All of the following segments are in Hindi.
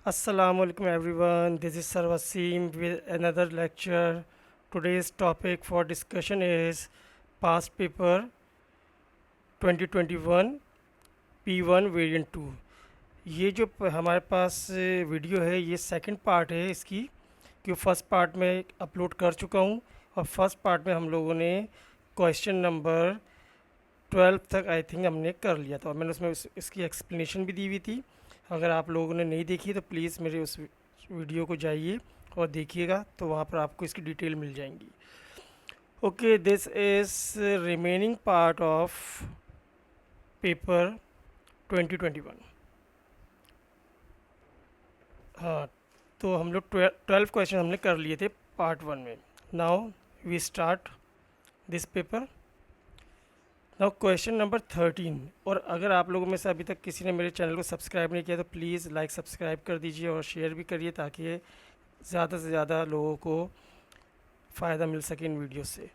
Assalamualaikum everyone. This is Sarvasim with another lecture. Today's topic for discussion is past paper 2021 P1 variant 2. ये जो हमारे पास वीडियो है ये सेकंड पार्ट है इसकी, कि फर्स्ट पार्ट में अपलोड कर चुका हूँ और फर्स्ट पार्ट में हम लोगों ने क्वेश्चन नंबर 12 तक आई थिंक हमने कर लिया था और मैंने उसमें इसकी एक्सप्लेनेशन भी दी हुई थी। अगर आप लोगों ने नहीं देखी तो प्लीज़ मेरे उस वीडियो को जाइए और देखिएगा, तो वहाँ पर आपको इसकी डिटेल मिल जाएंगी। Okay, this is remaining part of paper 2021। हाँ, तो हम लोग 12 क्वेश्चन हमने कर लिए थे पार्ट 1 में। Now we start this paper. Now question number 13। और अगर आप लोगों में से अभी तक किसी ने मेरे चैनल को सब्सक्राइब नहीं किया तो प्लीज़ लाइक सब्सक्राइब कर दीजिए और शेयर भी करिए ताकि ज़्यादा से ज़्यादा लोगों को फ़ायदा मिल सके इन वीडियो से।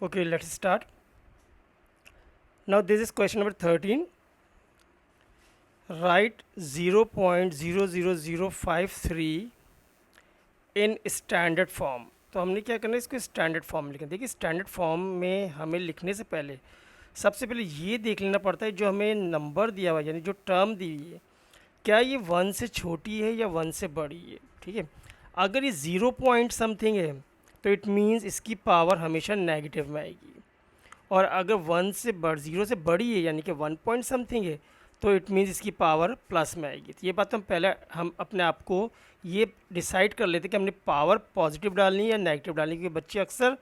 Okay, let's start. Now this is question number 13। Right 0.00053 in standard form. तो हमने क्या करना है, इसको स्टैंडर्ड फॉर्म में लिखना। देखिए, स्टैंडर्ड फॉर्म में हमें लिखने से पहले सबसे पहले ये देख लेना पड़ता है जो हमें नंबर दिया हुआ है, यानी जो टर्म दी हुई है, क्या ये 1 से छोटी है या 1 से बड़ी है। ठीक है, अगर ये 0 पॉइंट समथिंग है तो इट मीन्स इसकी पावर हमेशा नेगेटिव में आएगी, और अगर 0 से बड़ी है यानी कि 1 पॉइंट समथिंग है तो इट मीन्स इसकी पावर प्लस में आएगी। तो ये बात हम अपने आप को ये डिसाइड कर लेते हैं कि हमने पावर पॉजिटिव डालनी है या नेगेटिव डालनी है, क्योंकि बच्चे अक्सर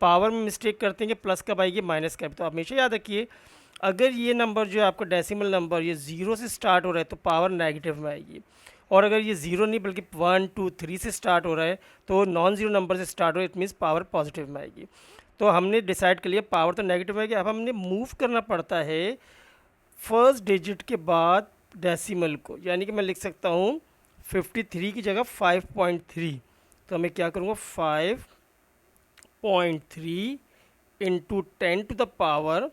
पावर में मिस्टेक करते हैं कि प्लस कब आएगी माइनस कब। तो आप हमेशा याद रखिए, अगर ये नंबर जो है आपका डेसिमल नंबर ये 0 से स्टार्ट हो रहा है तो पावर नेगेटिव में आएगी, और अगर ये 0 नहीं बल्कि 1 2 3 से स्टार्ट हो रहा है तो नॉन ज़ीरो नंबर से स्टार्ट हो रहा है, इट मीन्स पावर पॉजिटिव में आएगी। तो हमने डिसाइड कर लिया पावर तो नेगेटिव आएगी। अब हमने मूव करना पड़ता है फर्स्ट डिजिट के बाद डेसिमल को, यानी कि मैं लिख सकता हूँ 53 की जगह 5.3। तो मैं क्या करूँगा, 5.3 इंटू 10 टू द पावर।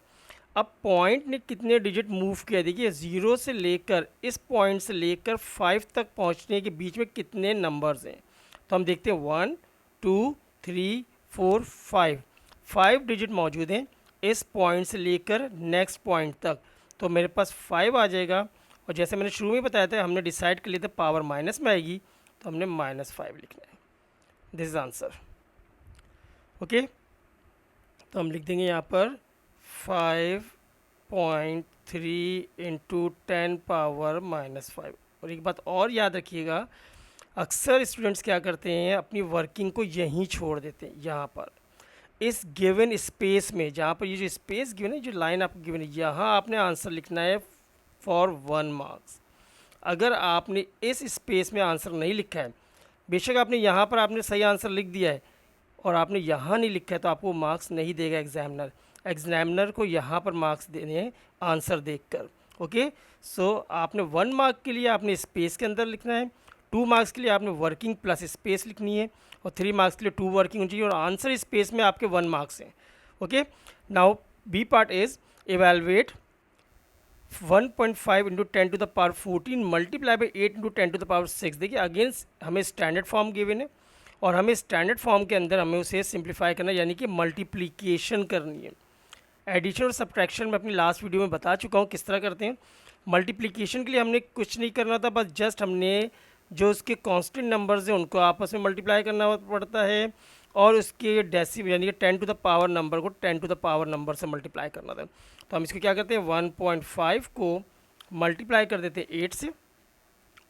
अब पॉइंट ने कितने डिजिट मूव किया, देखिए 0 से लेकर इस पॉइंट से लेकर 5 तक पहुँचने के बीच में कितने नंबर्स हैं। तो हम देखते हैं 1 2 3 4 5 डिजिट मौजूद हैं इस पॉइंट से लेकर नेक्स्ट पॉइंट तक। तो मेरे पास 5 आ जाएगा, और जैसे मैंने शुरू में बताया था हमने डिसाइड कर लिया था पावर माइनस में आएगी, तो हमने -5 लिखना है। This is answer. ओके, तो हम लिख देंगे यहाँ पर 5.3 इंटू 10 पावर -5। और एक बात और याद रखिएगा, अक्सर स्टूडेंट्स क्या करते हैं, अपनी वर्किंग को यहीं छोड़ देते हैं। यहाँ पर इस गिवन स्पेस में, जहाँ पर ये जो स्पेस गिवन है, जो लाइन आपको गिवन है, यहाँ आपने आंसर लिखना है फॉर 1 मार्क्स। अगर आपने इस स्पेस में आंसर नहीं लिखा है, बेशक आपने यहाँ पर आपने सही आंसर लिख दिया है और आपने यहाँ नहीं लिखा है, तो आपको मार्क्स नहीं देगा एग्जामिनर। एग्जामिनर को यहाँ पर मार्क्स देने हैं आंसर देखकर। ओके, सो आपने 1 मार्क के लिए आपने स्पेस के अंदर लिखना है, 2 मार्क्स के लिए आपने वर्किंग प्लस स्पेस लिखनी है, और 3 मार्क्स के लिए 2 वर्किंग होनी चाहिए, और आंसर स्पेस में आपके 1 मार्क्स हैं। Okay, now B part is evaluate 1.5 into 10 to the power 14 multiply by 8 into 10 to the power 6। देखिए अगेन हमें स्टैंडर्ड फॉर्म गिवन है और हमें स्टैंडर्ड फॉर्म के अंदर हमें उसे सिंप्लीफाई करना है, यानी कि मल्टीप्लिकेशन करनी है। एडिशन और सब्ट्रैक्शन में अपनी लास्ट वीडियो में बता चुका हूँ किस तरह करते हैं। मल्टीप्लिकेशन के लिए हमने कुछ नहीं करना था, बस जस्ट हमने जो उसके कांस्टेंट नंबर्स हैं उनको आपस में मल्टीप्लाई करना पड़ता है, और उसके डेसिमल यानी कि 10 टू द पावर नंबर को 10 टू द पावर नंबर से मल्टीप्लाई करना था। तो हम इसको क्या करते हैं, 1.5 को मल्टीप्लाई कर देते हैं 8 से,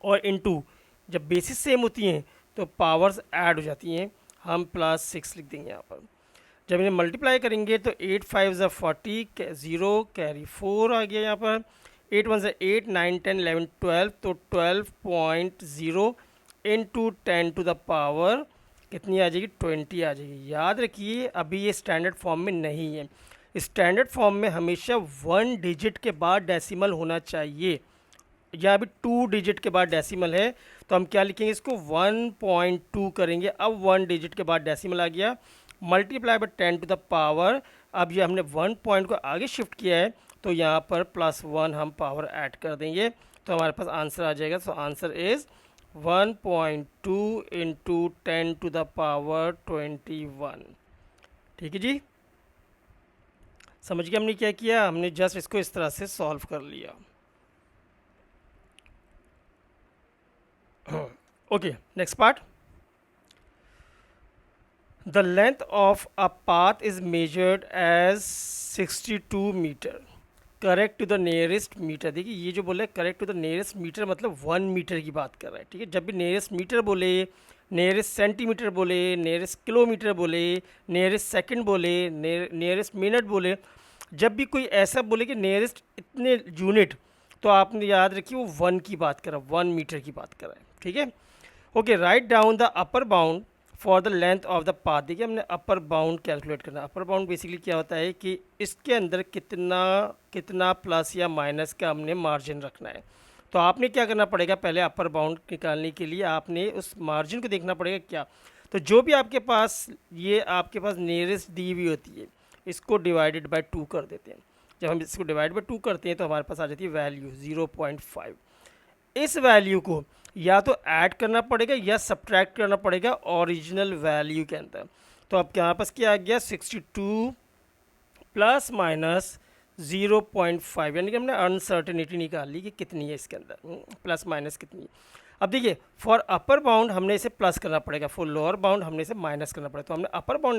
और इनटू जब बेसिस सेम होती हैं तो पावर्स ऐड हो जाती हैं, हम +6 लिख देंगे यहाँ पर। जब इन्हें मल्टीप्लाई करेंगे तो 8 5 ज़ा 40, 0 कैरी 4 आ गया यहाँ पर, 8 1 ज़ा 8 9 10 11 12, तो 12.0 इंटू 10 टू द पावर कितनी आ जाएगी, 20 आ जाएगी। याद रखिए अभी ये स्टैंडर्ड फॉर्म में नहीं है। स्टैंडर्ड फॉर्म में हमेशा 1 डिजिट के बाद डेसिमल होना चाहिए, या अभी 2 डिजिट के बाद डेसिमल है, तो हम क्या लिखेंगे, इसको 1.2 करेंगे। अब 1 डिजिट के बाद डेसिमल आ गया, multiply by 10 to the power. अब ये हमने 1 पॉइंट को आगे शिफ्ट किया है तो यहाँ पर +1 हम पावर ऐड कर देंगे, तो हमारे पास आंसर आ जाएगा। So answer is 1.2 into 10⁻21। ठीक है जी, समझ गए हमने क्या किया, हमने जस्ट इसको इस तरह से सॉल्व कर लिया। Okay, next part. The length of a path is measured as 62 metre, correct to the nearest metre. देखिए ये जो बोले correct to the nearest metre मतलब 1 मीटर की बात कर रहा है। ठीक है, जब भी नियरेस्ट मीटर बोले, नियरेस्ट सेंटीमीटर बोले, नियरेस्ट किलोमीटर बोले, नियरेस्ट सेकंड बोले, नियरेस्ट मिनट बोले, जब भी कोई ऐसा बोले कि नियरेस्ट इतने यूनिट, तो आपने याद रखिए वो 1 की बात कर रहा है, 1 मीटर की बात कर रहा है। ठीक है, okay, write down the upper bound for the length of the path. देखिए हमने अपर बाउंड कैलकुलेट करना है। अपर बाउंड बेसिकली क्या होता है कि इसके अंदर कितना कितना प्लस या माइनस का हमने मार्जिन रखना है। तो आपने क्या करना पड़ेगा, पहले अपर बाउंड निकालने के लिए आपने उस मार्जिन को देखना पड़ेगा क्या। तो जो भी आपके पास ये आपके पास नियरेस्ट दी हुई होती है, इसको डिवाइडेड बाय 2 कर देते हैं। जब हम इसको डिवाइड बाय 2 करते हैं तो हमारे पास आ जाती है वैल्यू 0.5। इस वैल्यू को या तो ऐड करना पड़ेगा या सब्ट्रैक्ट करना पड़ेगा ओरिजिनल वैल्यू के अंदर। तो अब हमारे पास क्या आ गया, 62 प्लस माइनस 0.5, यानी कि हमने अनसर्टेनिटी निकाल ली कि कितनी है इसके अंदर, प्लस माइनस कितनी है। अब देखिए फॉर अपर बाउंड हमने इसे प्लस करना पड़ेगा, फॉर लोअर बाउंड हमने इसे माइनस करना पड़ेगा। तो हमने अपर बाउंड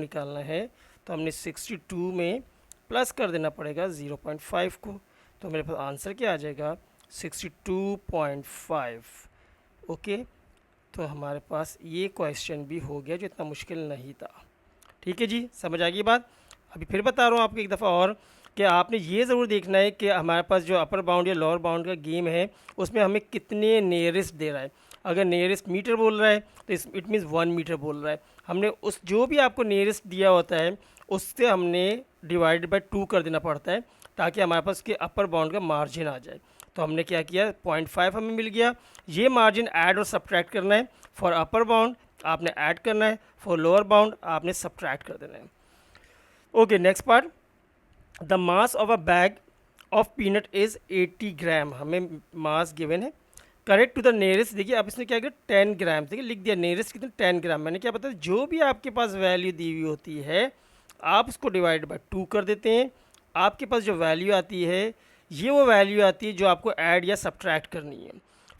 निकालना है, तो हमने 62 में प्लस कर देना पड़ेगा 0.5 को। तो मेरे पास आंसर क्या आ जाएगा, 62.5। ओके, तो हमारे पास ये क्वेश्चन भी हो गया जो इतना मुश्किल नहीं था। ठीक है जी, समझ आ गई बात। अभी फिर बता रहा हूँ आपको एक दफ़ा और कि आपने ये ज़रूर देखना है कि हमारे पास जो अपर बाउंड या लोअर बाउंड का गेम है उसमें हमें कितने नियरेस्ट दे रहा है। अगर नियरेस्ट मीटर बोल रहा है तो इट मीन्स 1 मीटर बोल रहा है। हमने उस जो भी आपको नियरेस्ट दिया होता है उससे हमने डिवाइड बाय 2 कर देना पड़ता है ताकि हमारे पास उसके अपर बाउंड का मार्जिन आ जाए। तो हमने क्या किया, 0.5 हमें मिल गया। ये मार्जिन ऐड और सब्ट्रैक्ट करना है। फॉर अपर बाउंड आपने ऐड करना है, फॉर लोअर बाउंड आपने सब्ट्रैक्ट कर देना है। Okay, next part. The mass of a bag of peanut is 80 ग्राम। हमें मास गिवन है, करेक्ट टू द नियरेस्ट। देखिए अब इसने क्या किया, 10 ग्राम। देखिए लिख दिया नियरेस्ट कितने, 10 ग्राम। मैंने क्या बताया, जो भी आपके पास वैल्यू दी हुई होती है आप उसको डिवाइड बाय 2 कर देते हैं। आपके पास जो वैल्यू आती है ये वो वैल्यू आती है जो आपको ऐड या सब्ट्रैक्ट करनी है।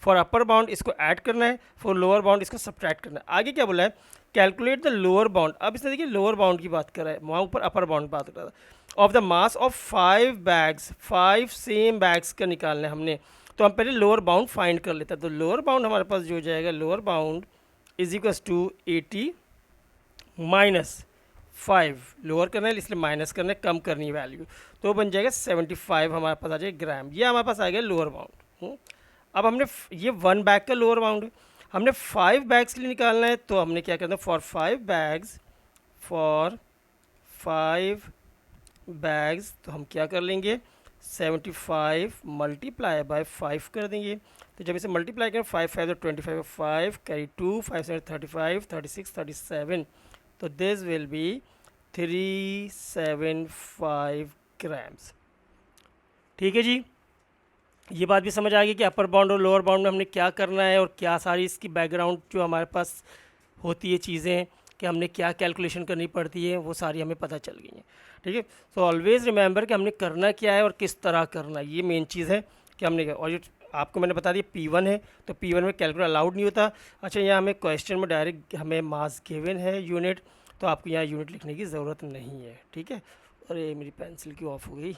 फॉर अपर बाउंड इसको ऐड करना है, फॉर लोअर बाउंड इसको सब्ट्रैक्ट करना है। आगे क्या बोला है, कैलकुलेट द लोअर बाउंड। अब इसने देखिए लोअर बाउंड की बात कर रहा है, वहाँ ऊपर अपर बाउंड बात कर रहा था। Of the mass of 5 bags, 5 same bags का निकालना है हमने। तो हम पहले लोअर बाउंड फाइंड कर लेते हैं। तो लोअर बाउंड हमारे पास जो हो जाएगा, lower bound is equals to 80 minus 5, lower करना है इसलिए माइनस करना है, कम करनी है वैल्यू, तो बन जाएगा 75 हमारे पास आ जाएगा ग्राम। ये हमारे पास आ गया लोअर बाउंड। अब हमने ये 1 बैग का लोअर बाउंड है, हमने 5 बैग्स के लिए निकालना है। तो हमने क्या करना है, फॉर 5 बैग्स तो हम क्या कर लेंगे, 75 मल्टीप्लाई बाय 5 कर देंगे। तो जब इसे मल्टीप्लाई करें 5 5 तो 25, 5 कैरी 2, 5 7 35, 36 37, तो दिस विल बी 375 ग्राम्स। ठीक है जी, ये बात भी समझ आ गई कि अपर बाउंड और लोअर बाउंड में हमने क्या करना है और क्या सारी इसकी बैकग्राउंड जो हमारे पास होती है चीज़ें कि हमने क्या कैलकुलेशन करनी पड़ती है वो सारी हमें पता चल गई हैं। ठीक है, सो ऑलवेज़ रिमेंबर कि हमने करना क्या है और किस तरह करना है, ये मेन चीज़ है कि हमने। और ये आपको मैंने बता दिया P1 है, तो P1 में कैलकुलेट अलाउड नहीं होता। अच्छा, यहाँ हमें क्वेश्चन में डायरेक्ट हमें मास गिवन है यूनिट, तो आपको यहाँ यूनिट लिखने की ज़रूरत नहीं है। ठीक है, अरे मेरी पेंसिल क्यों ऑफ हो गई।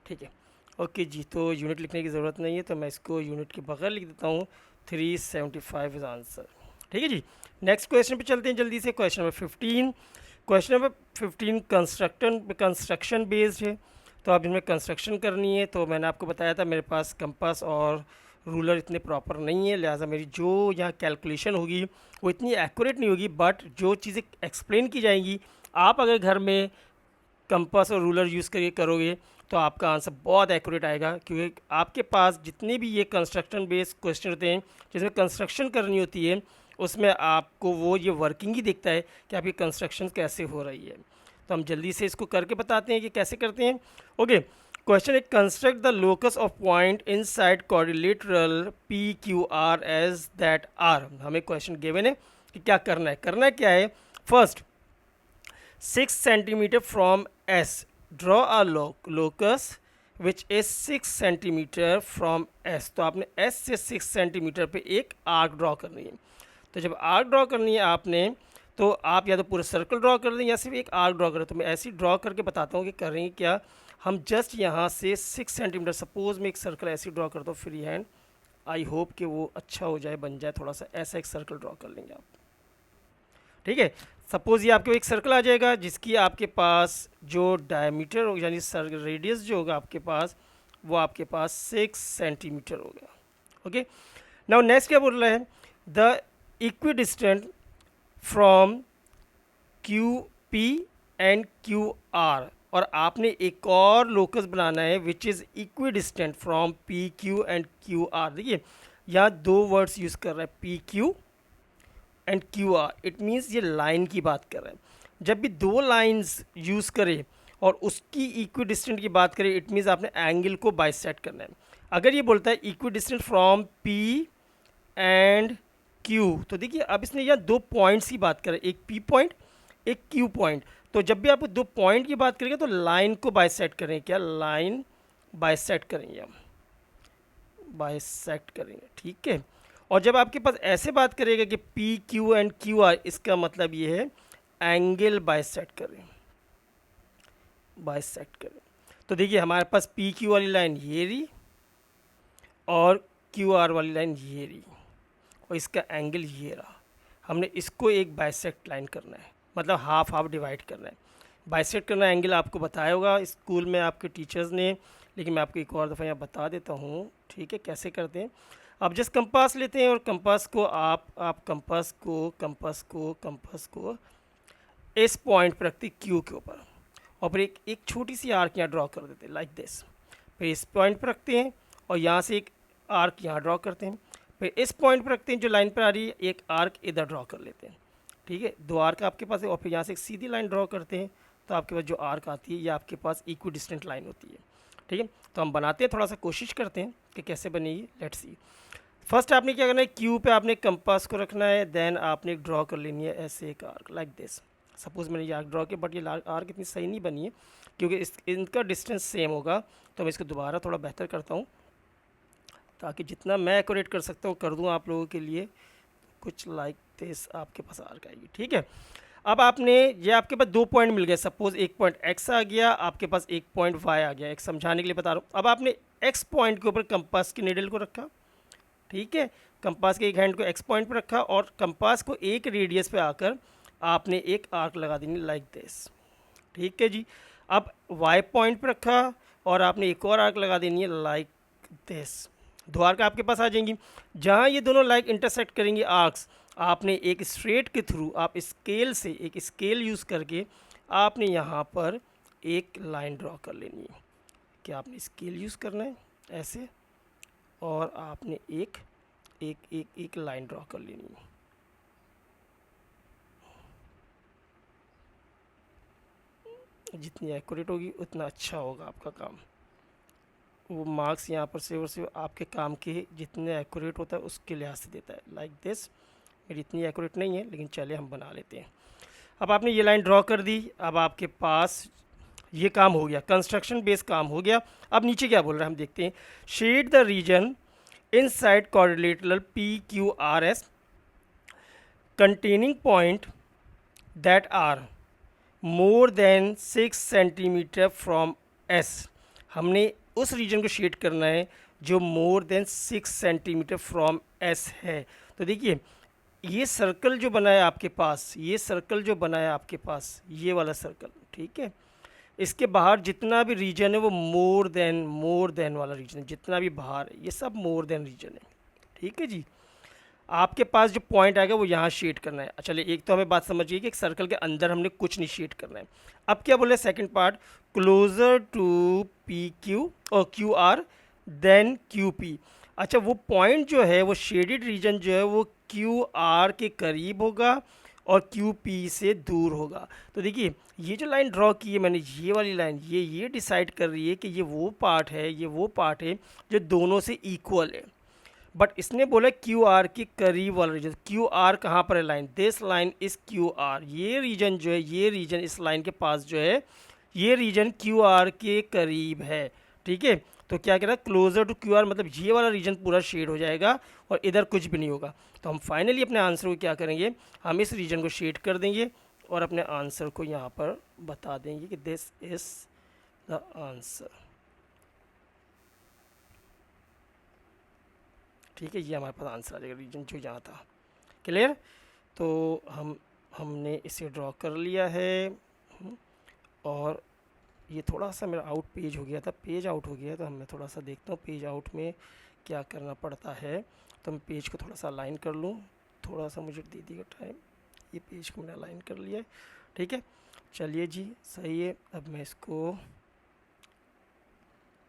ठीक है, ओके जी, तो यूनिट लिखने की ज़रूरत नहीं है, तो मैं इसको यूनिट के बगैर लिख देता हूँ। 375 इज आंसर। ठीक है जी, नेक्स्ट क्वेश्चन पे चलते हैं जल्दी से। Question number 15। Question number 15 construction based है। तो अब इसमें कंस्ट्रक्शन करनी है। तो मैंने आपको बताया था मेरे पास कंपास और रूलर इतने प्रॉपर नहीं है, लिहाजा मेरी जो यहाँ कैलकुलेशन होगी वो इतनी एक्यूरेट नहीं होगी। बट जो चीज़ें एक्सप्लेन की जाएंगी, आप अगर घर में कंपास और रूलर यूज़ करके करोगे तो आपका आंसर बहुत एक्यूरेट आएगा, क्योंकि आपके पास जितने भी ये कंस्ट्रक्शन बेस्ड क्वेश्चन होते हैं जिसमें कंस्ट्रक्शन करनी होती है, उसमें आपको वो ये वर्किंग ही दिखता है कि आपकी कंस्ट्रक्शन कैसे हो रही है। तो हम जल्दी से इसको करके बताते हैं कि कैसे करते हैं। ओके, क्वेश्चन है construct the locus of point inside quadrilateral P Q R as that are. हमें क्वेश्चन गिवन है कि क्या करना है क्या है। First 6 centimetre from S draw a locus which is 6 centimetre from S. तो आपने एस से 6 सेंटीमीटर पे एक आर्क ड्रॉ करनी है। तो जब आर्क ड्रॉ करनी है आपने, तो आप या तो पूरा सर्कल ड्रॉ कर दें या सिर्फ एक आर्क ड्रॉ करें। तो मैं ऐसे ही ड्रॉ करके बताता हूँ कि करेंगे क्या। हम जस्ट यहाँ से 6 सेंटीमीटर, सपोज मैं एक सर्कल ऐसे ड्रॉ करता हूँ फ्री हैंड, आई होप कि वो अच्छा हो जाए, बन जाए थोड़ा सा। ऐसा एक सर्कल ड्रॉ कर लेंगे आप, ठीक है। सपोज ये आपके एक सर्कल आ जाएगा जिसकी आपके पास जो डायमीटर होगा, यानी रेडियस जो होगा आपके पास, वो आपके पास 6 सेंटीमीटर होगा। ओके, नाउ नेक्स्ट क्या बोल रहा है, the equi distant from Q P and Q R. और आपने एक और लोकस बनाना है which is equi distant from P Q and Q R. देखिए यहाँ दो वर्ड्स यूज़ कर रहा है, P Q and Q R. It means ये लाइन की बात कर रहा है। जब भी दो लाइंस यूज़ करें और उसकी इक्वी डिस्टेंट की बात करें, इट मीन्स आपने एंगल को बाइसेक्ट करना है। अगर ये बोलता है equi distant from P and Q, तो देखिए अब इसने यहाँ दो पॉइंट्स की बात करें, एक पी पॉइंट एक क्यू पॉइंट। तो जब भी आप दो पॉइंट की बात करेंगे तो लाइन को बाइसेक्ट करेंगे, क्या लाइन बाइसेक्ट करेंगे, हम बाइसेक्ट करेंगे, ठीक है। और जब आपके पास ऐसे बात करेगा कि P Q and Q R, इसका मतलब ये है एंगल बाइसेक्ट करें, बाइसेक्ट करें। तो देखिए हमारे पास पी क्यू वाली लाइन ये रही और क्यू आर वाली लाइन ये रही और इसका एंगल ये रहा। हमने इसको एक बाइसेक्ट लाइन करना है, मतलब हाफ हाफ डिवाइड करना है। बाइसेक्ट करना एंगल आपको बताया होगा स्कूल में आपके टीचर्स ने, लेकिन मैं आपको एक और दफ़ा यहाँ बता देता हूँ, ठीक है, कैसे करते हैं। आप जस्ट कंपास लेते हैं और कंपास को आप कंपास को इस पॉइंट पर रखते क्यू के ऊपर और फिर एक छोटी सी आर्क यहाँ ड्रॉ कर देते हैं लाइक दिस। फिर इस पॉइंट पर रखते हैं और यहाँ से एक आर्क यहाँ ड्रॉ करते हैं। फिर इस पॉइंट पर रखते हैं जो लाइन पर आ रही है, एक आर्क इधर ड्रॉ कर लेते हैं, ठीक है। दो आर्क आपके पास है और फिर यहाँ से एक सीधी लाइन ड्रॉ करते हैं। तो आपके पास जो आर्क आती है ये आपके पास इक्वी डिस्टेंट लाइन होती है, ठीक है। तो हम बनाते हैं, थोड़ा सा कोशिश करते हैं कि कैसे बनेगी, लेट्स सी। फर्स्ट आपने क्या करना है, क्यू पे आपने कंपास को रखना है, देन आपने एक ड्रॉ कर लेनी है ऐसे एक आर्क लाइक दिस। सपोज मैंने ये आर्क ड्रॉ किया बट ये आर्क इतनी सही नहीं बनी है क्योंकि इनका डिस्टेंस सेम होगा। तो मैं इसको दोबारा थोड़ा बेहतर करता हूँ ताकि जितना मैं एक्यूरेट कर सकता हूँ कर दूँ आप लोगों के लिए। कुछ लाइक दिस आपके पास आर्क आएगी, ठीक है। अब आपने ये आपके पास दो पॉइंट मिल गए, सपोज एक पॉइंट एक्स आ गया, आपके पास एक पॉइंट वाई आ गया। एक समझाने के लिए बता रहा हूँ। अब आपने एक्स पॉइंट के ऊपर कंपास की नीडल को रखा, ठीक है, कंपास के एक हैंड को एक्स पॉइंट पर रखा और कंपास को एक रेडियस पे आकर आपने एक आर्क लगा देनी लाइक दिस, ठीक है जी। अब वाई पॉइंट पर रखा और आपने एक और आर्क लगा देनी है लाइक दिस। दो आर्क आपके पास आ जाएंगी। जहाँ ये दोनों लाइक इंटरसेक्ट करेंगी आर्क्स, आपने एक स्ट्रेट के थ्रू आप स्केल से एक स्केल यूज़ करके आपने यहाँ पर एक लाइन ड्रॉ कर लेनी है। क्या आपने स्केल यूज़ करना है ऐसे और आपने एक एक एक एक लाइन ड्रॉ कर लेनी है। जितनी एक्यूरेट होगी उतना अच्छा होगा आपका काम। वो मार्क्स यहाँ पर से और सिर्फ आपके काम के जितने एक्यूरेट होता है उसके लिहाज से देता है लाइक दिस। मेरी इतनी एक्यूरेट नहीं है लेकिन चलिए हम बना लेते हैं। अब आपने ये लाइन ड्रॉ कर दी, अब आपके पास ये काम हो गया, कंस्ट्रक्शन बेस्ड काम हो गया। अब नीचे क्या बोल रहा है हम देखते हैं। Shade the region inside quadrilateral PQRS containing point that are more than 6 centimetre from S। हमने उस रीजन को शेड करना है जो more than 6 centimetre from S है। तो देखिए ये सर्कल जो बना है आपके पास, ये सर्कल जो बना है आपके पास, ये वाला सर्कल, ठीक है, इसके बाहर जितना भी रीजन है वो मोर देन वाला रीजन है। जितना भी बाहर है ये सब मोर देन रीजन है, ठीक है जी। आपके पास जो पॉइंट आएगा वो यहाँ शेड करना है। चलिए एक तो हमें बात समझिए कि एक सर्कल के अंदर हमने कुछ नहीं शेड करना है। अब क्या बोले second part, closer to P Q और Q R then Q P. अच्छा वो पॉइंट जो है वो शेडेड रीजन जो है वो क्यू आर के करीब होगा और क्यू पी से दूर होगा। तो देखिए ये जो लाइन ड्रॉ की है मैंने, ये वाली लाइन ये डिसाइड कर रही है कि ये वो पार्ट है जो दोनों से इक्वल है। बट इसने बोला क्यू आर के करीब वाला रीजन। क्यू आर कहाँ पर है line, this line is Q R. ये रीजन जो है, ये रीजन इस लाइन के पास जो है, ये रीजन क्यू आर के करीब है। ठीक है, तो क्या कह रहा है, क्लोजर टू क्यू आर, मतलब ये वाला रीजन पूरा शेड हो जाएगा और इधर कुछ भी नहीं होगा। तो हम फाइनली अपने आंसर को क्या करेंगे, हम इस रीजन को शेड कर देंगे और अपने आंसर को यहाँ पर बता देंगे कि दिस इज द आंसर। ठीक है, ये हमारे पास आंसर आ जाएगा, रीजन जो यहाँ था। क्लियर। तो हमने इसे ड्रॉ कर लिया है। और ये थोड़ा सा मेरा आउट पेज हो गया था, पेज आउट हो गया, तो मैं थोड़ा सा देखता हूँ पेज आउट में क्या करना पड़ता है। तो मैं पेज को थोड़ा सा अलाइन कर लूँ, थोड़ा सा मुझे दे दिएगा टाइम। ये पेज को मैंने अलाइन कर लिया है। ठीक है, चलिए जी, सही है। अब मैं इसको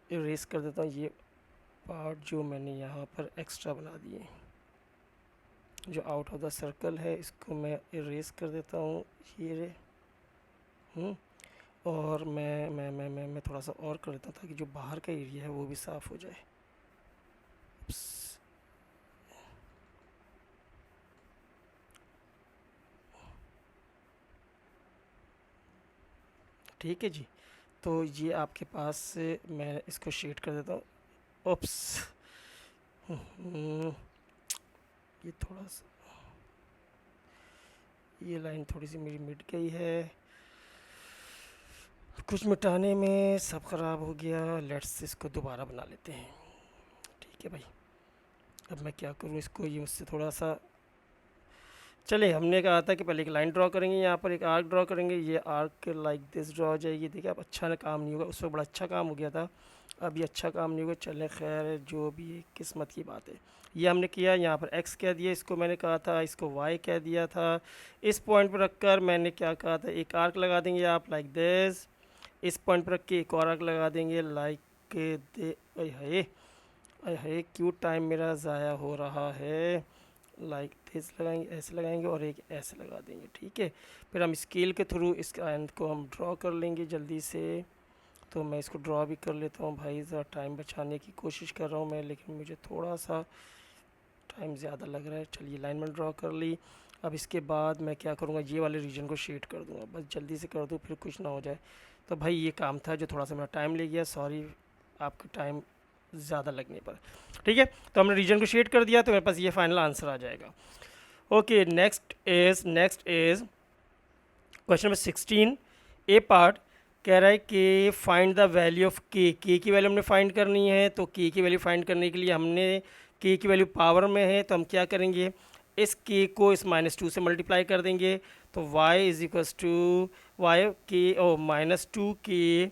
इरेज कर देता हूँ, ये पार्ट जो मैंने यहाँ पर एक्स्ट्रा बना दिए, जो आउट ऑफ द सर्कल है, इसको मैं इरेज कर देता हूँ। ये रे और मैं थोड़ा सा और कर देता हूँ ताकि जो बाहर का एरिया है वो भी साफ़ हो जाए। ठीक है जी, तो ये आपके पास से मैं इसको शेड कर देता हूँ। ओप्स, ये थोड़ा सा, ये लाइन थोड़ी सी मेरी मिट गई है, कुछ मिटाने में सब ख़राब हो गया। लेट्स इसको दोबारा बना लेते हैं। ठीक है भाई, अब मैं क्या करूँ, इसको ये मुझसे थोड़ा सा, चले हमने कहा था कि पहले एक लाइन ड्रॉ करेंगे, यहाँ पर एक आर्क ड्रॉ करेंगे, ये आर्क लाइक दिस ड्रॉ हो जाएगी। देखिए अब अच्छा ना काम नहीं होगा, उस वक्त बड़ा अच्छा काम हो गया था, अब ये अच्छा काम नहीं होगा। चलें खैर, जो भी है किस्मत की बात है। ये हमने किया, यहाँ पर x कह दिया, इसको मैंने कहा था, इसको y कह दिया था। इस पॉइंट पर रखकर मैंने क्या कहा था, एक आर्क लगा देंगे आप लाइक दिस। इस पॉइंट पर रख के एक और आर्क लगा देंगे लाइक दे। अरे है क्यों टाइम मेरा ज़ाया हो रहा है। लाइक दिस लगाएंगे, ऐसे लगाएंगे और एक ऐसे लगा देंगे। ठीक है, फिर हम स्केल के थ्रू इस एंड को हम ड्रॉ कर लेंगे जल्दी से। तो मैं इसको ड्रॉ भी कर लेता हूँ भाई, ज़रा टाइम बचाने की कोशिश कर रहा हूँ मैं, लेकिन मुझे थोड़ा सा टाइम ज़्यादा लग रहा है। चलिए लाइन में ड्रॉ कर ली। अब इसके बाद मैं क्या करूँगा, ये वाले रीजन को शेड कर दूँगा, बस जल्दी से कर दूँ फिर कुछ ना हो जाए। तो भाई ये काम था जो थोड़ा सा मेरा टाइम ले गया, सॉरी आपका टाइम ज़्यादा लगने पर। ठीक है, तो हमने रीजन को शेड कर दिया, तो मेरे पास ये फाइनल आंसर आ जाएगा। Okay, next is question number 16 A part. कह रहा है कि फाइंड द वैल्यू ऑफ के की वैल्यू हमने फाइंड करनी है। तो के की वैल्यू फाइंड करने के लिए हमने, के की वैल्यू पावर में है, तो हम क्या करेंगे, इस के को इस -2 से मल्टीप्लाई कर देंगे। तो y is equals to y के ओ -2k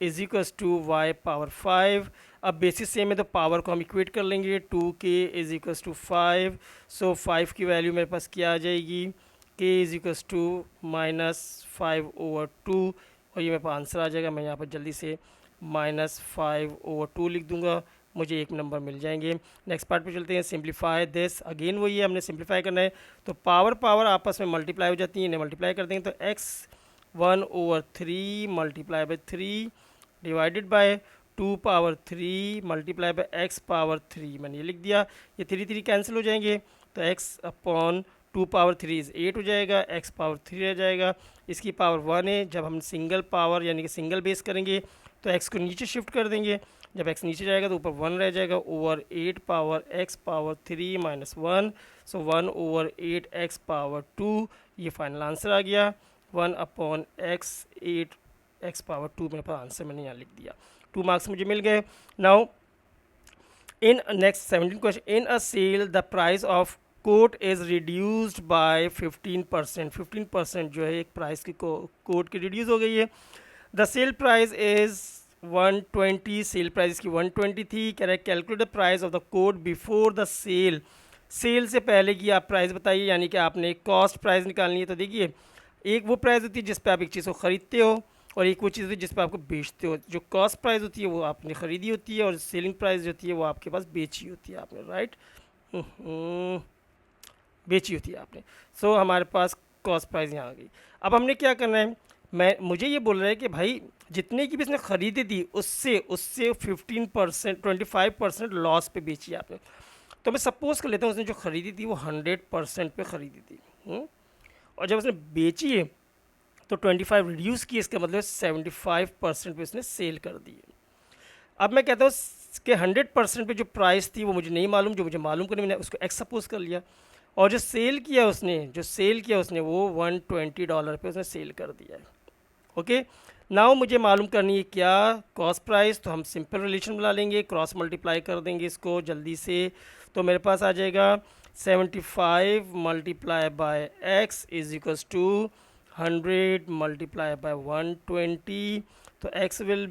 is equals to y power 5। अब बेसिस सेम है तो पावर को हम इक्वेट कर लेंगे, 2k इज इक्वस टू 5। सो 5 की वैल्यू मेरे पास क्या आ जाएगी, k इज इक्वस टू -5/2, और ये मेरे पास आंसर आ जाएगा। मैं यहाँ पर जल्दी से -5/2 लिख दूंगा, मुझे एक नंबर मिल जाएंगे। नेक्स्ट पार्ट पे चलते हैं, सिंप्लीफाई दिस। अगेन वही है, हमने सिंप्लीफाई करना है। तो पावर आपस में मल्टीप्लाई हो जाती है, इन्हें मल्टीप्लाई कर देंगे। तो x1/3 multiply by 3 divided bye 2/3 multiply by x⁻3, मैंने ये लिख दिया। ये 3 कैंसिल हो जाएंगे, तो x/2/3 इज़ 8 हो जाएगा, x⁻3 रह जाएगा। इसकी पावर 1 है, जब हम सिंगल पावर यानी कि सिंगल बेस करेंगे तो x को नीचे शिफ्ट कर देंगे, जब x नीचे जाएगा तो ऊपर 1 रह जाएगा, ओवर 8 x⁻3 - 1। सो 1/8 x⁻2, ये फाइनल आंसर आ गया। 1/x 8 x⁻2 मेरे पास आंसर मैंने यहाँ लिख दिया। 2 मार्क्स मुझे मिल गए। Now in next 17 question, in a sale the price of coat is reduced by 15%। 15% जो है एक प्राइस की कोट की रिड्यूस हो गई है। The sale price is 120, sale price इसकी 120 थी। कह रहा है calculate the price of the coat before the sale. Sale से पहले की आप प्राइस बताइए, यानी कि आपने कॉस्ट प्राइस निकालनी है। तो देखिए, एक वो प्राइस होती है जिस पे आप एक चीज़ को ख़रीदते हो, और एक वो चीज़ होती है जिस पे आपको बेचते हो। जो कॉस्ट प्राइस होती है वो आपने ख़रीदी होती है, और सेलिंग प्राइस जो होती है वो आपके पास बेची होती है आपने, राइट, बेची होती है आपने। सो हमारे पास कॉस्ट प्राइस यहाँ आ गई। अब हमने क्या करना है, मुझे ये बोल रहा है कि भाई जितने की भी इसने ख़रीदी थी उससे उससे 15% 25% लॉस पे बेची आपने। तो मैं सपोज़ कर लेता हूँ उसने जो ख़रीदी थी वो 100% पे ख़रीदी थी, और जब उसने बेची है तो 25 रिड्यूस की, इसका मतलब 75% पे उसने सेल कर दी है। अब मैं कहता हूँ कि 100% पे जो प्राइस थी वो मुझे नहीं मालूम, जो मुझे मालूम करनी मैंने उसको एक्स सपोज कर लिया, और जो सेल किया उसने वो $120 पे उसने सेल कर दिया है। ओके, नाउ मुझे मालूम करनी है क्या, कॉस्ट प्राइस। तो हम सिंपल रिलेशन बना लेंगे, क्रॉस मल्टीप्लाई कर देंगे इसको जल्दी से। तो मेरे पास आ जाएगा 75 multiply by x is equals to 100 multiply by 120। तो x will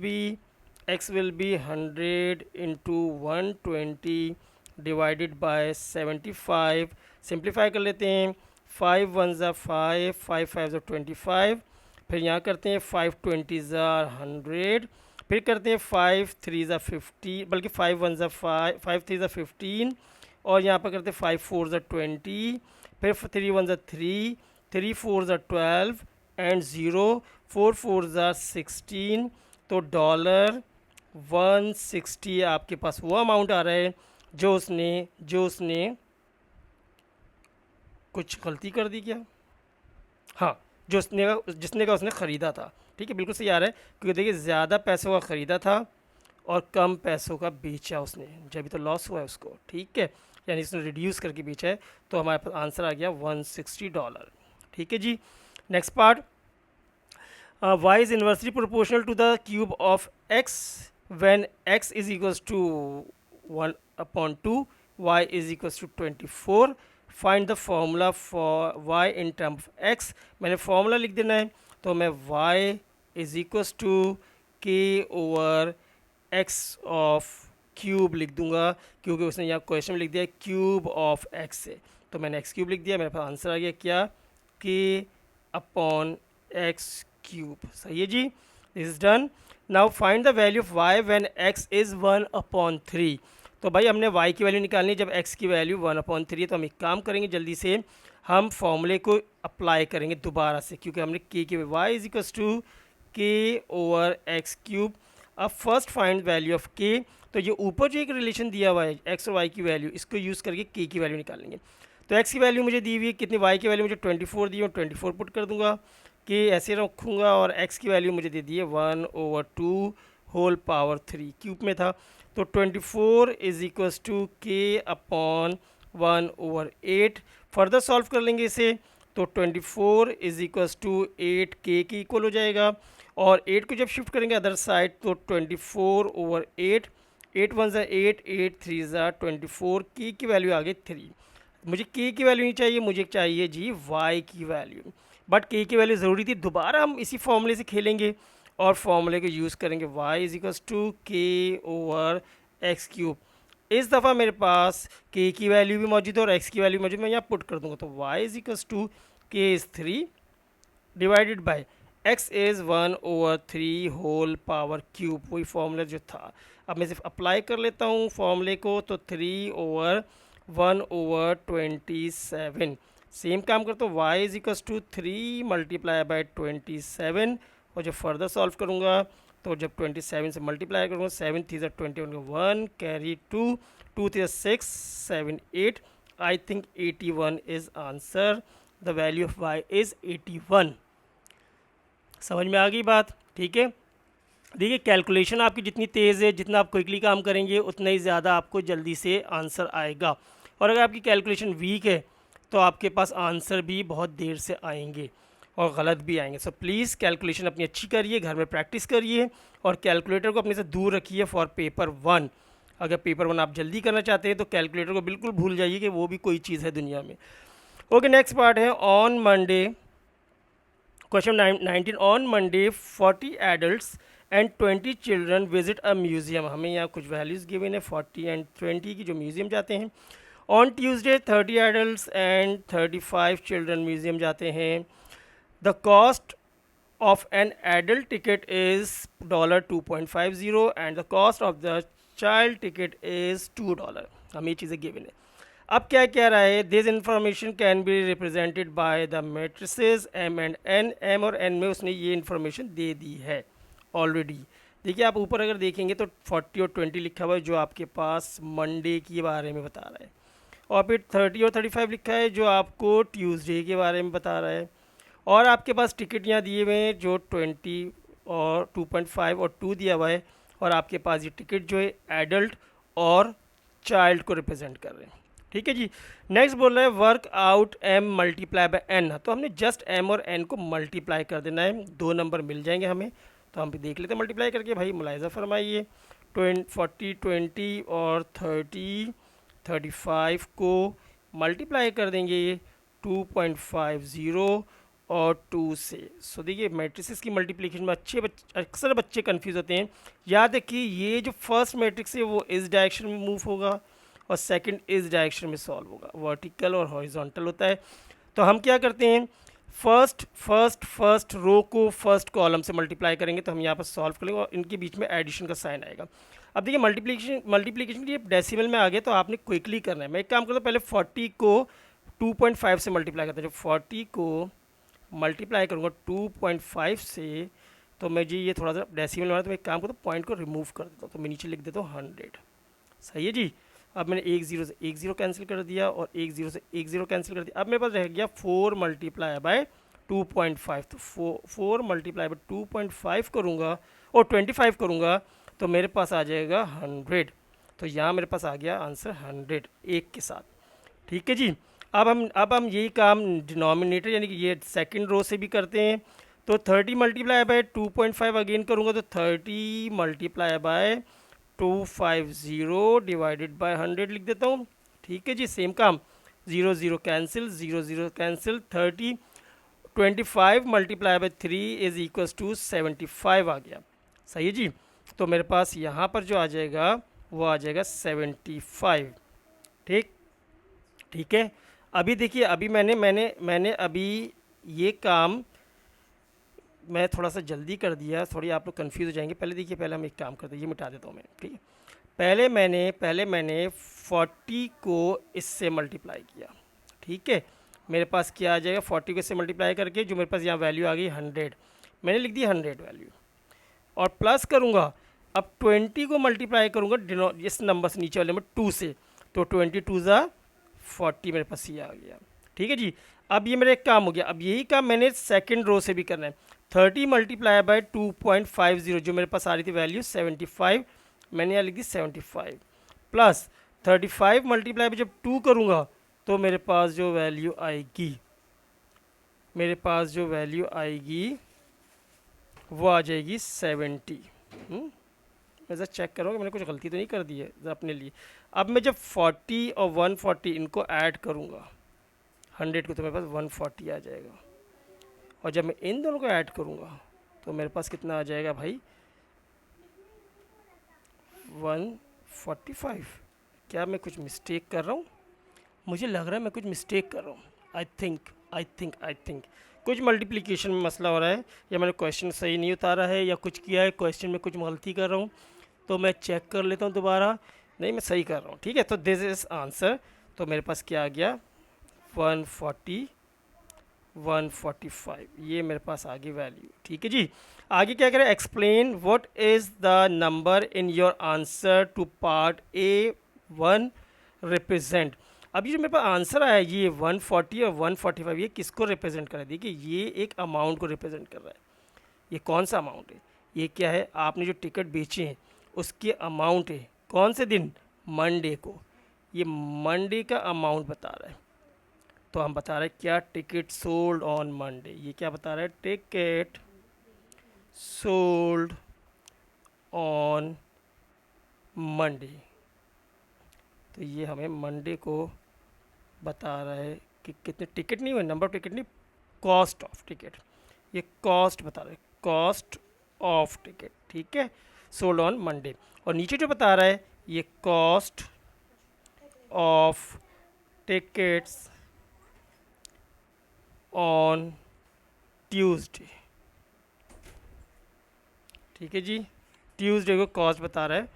be 100 into 120 divided by 75। Simplify कर लेते हैं, 5 1 ज़ा 5, 5 5 ज़ा 25, फिर यहाँ करते हैं 5 20 ज़ा 100, फिर करते हैं 5 3 ज़ा 50, बल्कि 5 1 ज़ा 5, 5 3 ज़ा 15, और यहाँ पर करते हैं 5 4 ज़ा 20, फिर 3 1 ज़ा 3, 3 4 ज़ा 12 एंड 0, 4 4 ज़ा 16। तो $160 आपके पास वो अमाउंट आ रहा है जो उसने कुछ गलती कर दी क्या, हाँ, जिसने का उसने ख़रीदा था। ठीक है, बिल्कुल सही आ रहा है, क्योंकि देखिए ज़्यादा पैसों का ख़रीदा था और कम पैसों का बेचा उसने, जब भी तो लॉस हुआ है उसको। ठीक है, यानी उसने रिड्यूस करके बेचा है, तो हमारे पास आंसर आ गया $160। ठीक है जी। Next part, y is inversely proportional to the cube of x when x is equals to 1/2, y is equals to 24। Find the formula for y in term of x। मैंने फॉर्मूला लिख देना है, तो मैं y is equals to k over x of cube लिख दूंगा, क्योंकि उसने यहाँ क्वेश्चन में लिख दिया क्यूब ऑफ x से, तो मैंने x क्यूब लिख दिया। मेरे पास आंसर आ गया क्या, k अपॉन x क्यूब। सही है जी, this is done. Now find the value of y when x is 1/3। तो भाई हमने y की वैल्यू निकालनी है जब x की वैल्यू 1/3 है। तो हम एक काम करेंगे, जल्दी से हम फॉर्मूले को अप्लाई करेंगे दोबारा से, क्योंकि हमने k की y is equals to k over x cube. अब first find value of k, तो ये ऊपर जो एक रिलेशन दिया हुआ है x और y की वैल्यू, इसको यूज़ करके k की वैल्यू निकालेंगे। तो x की वैल्यू मुझे दी हुई है कितनी, y की वैल्यू मुझे 24 दी है, 24 पुट कर दूंगा, k ऐसे रखूँगा, और x की वैल्यू मुझे दे दी है 1/2 होल पावर 3 क्यूब में था। तो 24 is equals to k upon 1/8। Further solve कर लेंगे इसे, तो 24 इज इक्वल्स टू 8 k के इक्वल हो जाएगा, और 8 को जब शिफ्ट करेंगे अदर साइड तो 24/8, 8 1 ज़ा 8, 8 3 ज़ा 24, k की वैल्यू आ गई 3। मुझे k की वैल्यू नहीं चाहिए, मुझे चाहिए जी y की वैल्यू, बट k की वैल्यू ज़रूरी थी। दोबारा हम इसी फॉर्मूले से खेलेंगे और फॉर्मूले को यूज़ करेंगे, y is equals to k over x cube. इस दफ़ा मेरे पास k की वैल्यू भी मौजूद है और x की वैल्यू मौजूद, मैं यहाँ पुट कर दूंगा, तो y is equals to k is 3 divided by x is 1/3 whole power cube, वही फॉर्मूला जो था। अब मैं सिर्फ अप्लाई कर लेता हूँ फॉर्मूले को, तो 3/1/27। सेम काम करता हूँ, y is equals to 3 multiply by 27, और जब फर्दर सॉल्व करूँगा तो जब 27 से मल्टीप्लाई करूँगा, 7 3 21 1 carry 2 2 3 6 7 8, I think 81 is answer. The value of y is 81। समझ में आ गई बात? ठीक है, देखिए कैलकुलेशन आपकी जितनी तेज़ है, जितना आप क्विकली काम करेंगे उतना ही ज़्यादा आपको जल्दी से आंसर आएगा, और अगर आपकी कैलकुलेशन वीक है तो आपके पास आंसर भी बहुत देर से आएंगे और गलत भी आएंगे। सो प्लीज़ कैलकुलेशन अपनी अच्छी करिए, घर में प्रैक्टिस करिए, और कैलकुलेटर को अपने से दूर रखिए फॉर पेपर 1। अगर पेपर 1 आप जल्दी करना चाहते हैं तो कैलकुलेटर को बिल्कुल भूल जाइए कि वो भी कोई चीज़ है दुनिया में। ओके, नेक्स्ट पार्ट है on Monday, question 19। On Monday 40 adults and 20 children visit a museum. हमें यहाँ कुछ वैल्यूज़ गिवन है 40 एंड 20 की, जो म्यूज़ियम जाते हैं। On Tuesday 30 adults and 35 children museum जाते हैं। The cost of an adult ticket is $2.50 and the cost of the child ticket is $2। हमें ये चीज़ें गिवन है। अब क्या कह रहा है, this information can be represented by the matrices M and N, M और एन में उसने ये इन्फॉर्मेशन दे दी है ऑलरेडी। देखिए आप ऊपर अगर देखेंगे तो 40 और 20 लिखा हुआ है जो आपके पास मंडे के बारे में बता रहा है, और फिर 30 और 35 लिखा है जो आपको ट्यूसडे के बारे में बता रहा है, और आपके पास टिकट यहाँ दिए हुए हैं जो 20 और 2.5 और 2 दिया हुआ है, और आपके पास ये टिकट जो है एडल्ट और चाइल्ड को रिप्रेजेंट कर रहे हैं। ठीक है जी। नेक्स्ट बोल रहा है work out M multiply by N, तो हमने जस्ट एम और एन को मल्टीप्लाई कर देना है, 2 नंबर मिल जाएंगे हमें, तो हम भी देख लेते हैं मल्टीप्लाई करके। भाई मुलायजा फरमाइए, 40 20 और 30 35 को मल्टीप्लाई कर देंगे 2.50 और 2 से। सो देखिए मैट्रिक्स की मल्टीप्लिकेशन में अक्सर बच्चे कंफ्यूज होते हैं। याद रखिए ये जो फर्स्ट मैट्रिक्स है वो इस डायरेक्शन में मूव होगा और सेकंड इस डायरेक्शन में सॉल्व होगा, वर्टिकल और हॉरिजॉन्टल होता है। तो हम क्या करते हैं, फर्स्ट रो को फर्स्ट कॉलम से मल्टीप्लाई करेंगे, तो हम यहाँ पर सॉल्व करेंगे और इनके बीच में एडिशन का साइन आएगा। अब देखिए मल्टीप्लिकेशन ये डेसिमल में आ गया, तो आपने क्विकली करना है। मैं एक काम करता हूँ, पहले 40 को 2.5 से मल्टीप्लाई करता हूँ। जब 40 को मल्टीप्लाई करूँगा 2.5 से, तो मैं जी ये थोड़ा सा डेसिमल में आ रहा है, तो मैं एक काम करता हूँ पॉइंट को रिमूव कर देता हूँ, तो मैं नीचे लिख देता हूँ 100। सही है जी। अब मैंने एक जीरो से एक जीरो कैंसिल कर दिया और एक जीरो से एक जीरो कैंसिल कर दिया। अब मेरे पास रह गया 4 मल्टीप्लाई बाय 2.5, तो 4 मल्टीप्लाई बाय 2.5 करूँगा और 25 करूँगा, तो मेरे पास आ जाएगा 100। तो यहाँ मेरे पास आ गया आंसर 100 एक के साथ। ठीक है जी। अब हम यही काम डिनोमिनेटर यानी कि ये सेकंड रो से भी करते हैं। तो 30 मल्टीप्लाई बाय 2.5 अगेन करूँगा, तो 30 मल्टीप्लाई बाय 250 डिवाइडेड बाय 100 लिख देता हूँ। ठीक है जी। सेम काम, 0 0 cancel, 0 0 cancel, 30 25 multiply by 3 is equals to 75 आ गया। सही है जी। तो मेरे पास यहाँ पर जो आ जाएगा वो आ जाएगा 75। ठीक है। अभी देखिए अभी मैंने अभी ये काम मैं थोड़ा सा जल्दी कर दिया, थोड़ी आप लोग कंफ्यूज हो जाएंगे। पहले देखिए, पहले हम एक काम करते हैं, ये मिटा देता हूँ मैं। ठीक है। पहले मैंने 40 को इससे मल्टीप्लाई किया। ठीक है। मेरे पास क्या आ जाएगा, 40 को इससे मल्टीप्लाई करके जो मेरे पास यहाँ वैल्यू आ गई 100, मैंने लिख दी 100 वैल्यू, और प्लस करूँगा। अब 20 को मल्टीप्लाई करूँगा इस नंबर से नीचे वाले में 2 से, तो 22 ज़ा 40 मेरे पास ये आ गया। ठीक है जी। अब ये मेरा एक काम हो गया। अब यही काम मैंने सेकंड रो से भी करना है। 30 मल्टीप्लाई बाय 2.50 जो मेरे पास आ रही थी वैल्यू 75, मैंने यहाँ लिख दी 75, प्लस 35 मल्टीप्लाई बाय जब 2 करूँगा तो मेरे पास जो वैल्यू आएगी वो आ जाएगी 70। मैं ज़रा चेक करूँगा मैंने कुछ गलती तो नहीं कर दी है अपने लिए। अब मैं जब 40 और 140 इनको ऐड करूँगा 100 को, तो मेरे पास 140 आ जाएगा, और जब मैं इन दोनों को ऐड करूँगा तो मेरे पास कितना आ जाएगा भाई, 145। क्या मैं कुछ मिस्टेक कर रहा हूँ? मुझे लग रहा है मैं कुछ मिस्टेक कर रहा हूँ। आई थिंक कुछ मल्टीप्लिकेशन में मसला हो रहा है, या मैंने क्वेश्चन सही नहीं उतारा है, या कुछ किया है क्वेश्चन में कुछ गलती कर रहा हूँ, तो मैं चेक कर लेता हूँ दोबारा। नहीं, मैं सही कर रहा हूँ। ठीक है। तो दिस इज आंसर। तो मेरे पास क्या आ गया, 140 145, ये मेरे पास आ गई वैल्यू। ठीक है जी। आगे क्या करें, explain what is the number in your answer to part A1 represent. अब ये जो मेरे पास आंसर आया ये 140 और 145, ये किसको रिप्रेजेंट कर रहा है? देखिए ये एक अमाउंट को रिप्रेजेंट कर रहा है। ये कौन सा अमाउंट है? ये क्या है, आपने जो टिकट बेचे हैं उसके अमाउंट है। कौन से दिन? मंडे को। ये मंडे का अमाउंट बता रहा है। तो हम बता रहे हैं क्या, टिकट सोल्ड ऑन मंडे। ये क्या बता रहा है, टिकट सोल्ड ऑन मंडे। तो ये हमें मंडे को बता रहा है कि कितने टिकट, नहीं हुए नंबर ऑफ टिकट नहीं, कॉस्ट ऑफ टिकट। ये कॉस्ट बता रहा है, कॉस्ट ऑफ टिकट। ठीक है, सोल्ड ऑन मंडे। और नीचे जो बता रहा है ये cost of tickets on Tuesday. ठीक है जी। ट्यूसडे को कॉस्ट बता रहा है,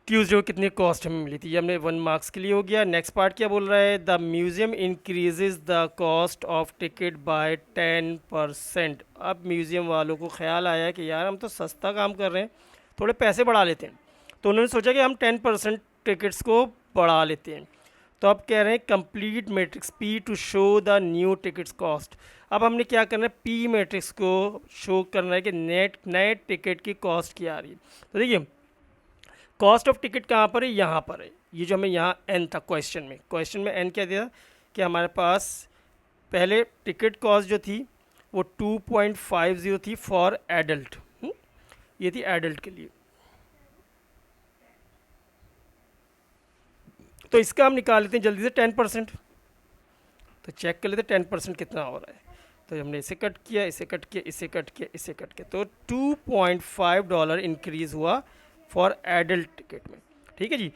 ट्यूसडे को कितनी कॉस्ट हमें मिली थी, ये हमने 1 मार्क्स के लिए हो गया। नेक्स्ट पार्ट क्या बोल रहा है, the museum increases the cost of ticket by 10%। अब म्यूज़ियम वालों को ख्याल आया कि यार हम तो सस्ता काम कर रहे हैं, थोड़े पैसे बढ़ा लेते हैं। तो उन्होंने सोचा कि हम 10% टिकट्स को बढ़ा लेते हैं। तो अब कह रहे हैं complete matrix P to show the new tickets cost. अब हमने क्या करना है, पी मैट्रिक्स को शो करना है कि नए टिकट की कॉस्ट क्या आ रही है। तो देखिए कॉस्ट ऑफ टिकट कहाँ पर है, यहाँ पर है। ये जो हमें यहाँ एन था क्वेश्चन में एन क्या दिया कि हमारे पास पहले टिकट कॉस्ट जो थी वो 2.50 थी फॉर एडल्ट, ये थी एडल्ट के लिए। तो इसका हम निकाल लेते हैं जल्दी से 10%। तो चेक कर लेते हैं 10% कितना हो रहा है। तो हमने इसे कट किया, इसे कट किया, इसे कट किया, इसे कट किया, तो $2.5 इंक्रीज़ हुआ फॉर एडल्ट टिकट में। ठीक है जी।